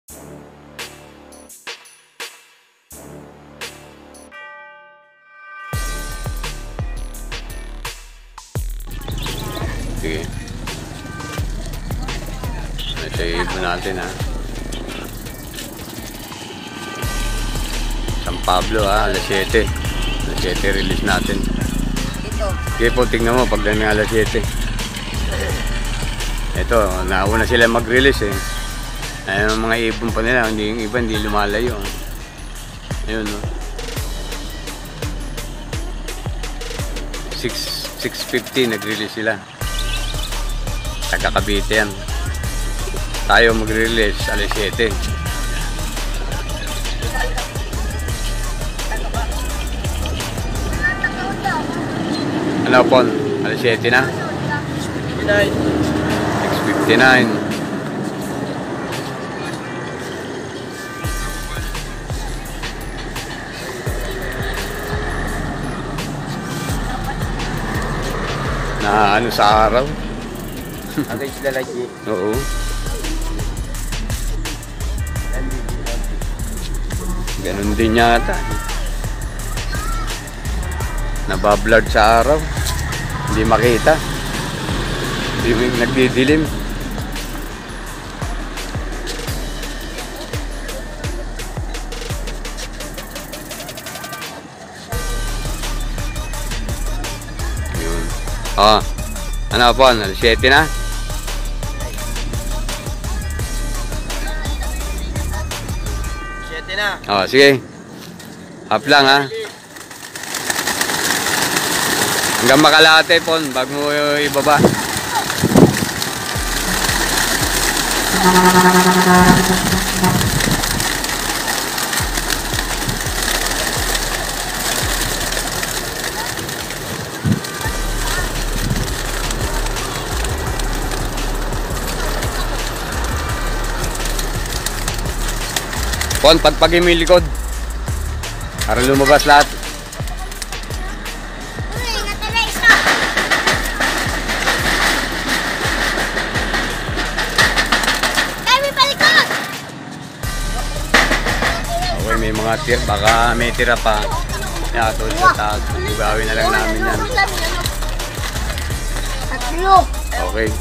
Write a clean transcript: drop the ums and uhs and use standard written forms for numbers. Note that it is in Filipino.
Sige. Nasa-save natin ha. San Pablo ha, alas 7. Alas 7 release natin. Sige po, tingnan mo pag ganyan alas 7. Ito, nauna sila mag-release eh. Ayun ang mga ibon pa nila, hindi, yung iba hindi lumalayo. Ayun no. 6:50 nag-release sila. Taga Cavite yan. Tayo mag-release alas 7. Ano po? Alas 7 na? 6:59. Na ano sa araw? Agay sila lagi. Oo. Ganun din yata. Nabablard sa araw. Hindi makita. Hindi nagdidilim. Yun. Ah. Ano po? Alas 7 na? Oh, sige. Up lang ha. Hanggang Makalate po bago mo ibaba. Pon, pagpagin mo yung likod para lumabas lahat. Okay, may mga tira, baka may tira pa. Yan, tulad sa taas. Gagawin na lang namin yan. Okay.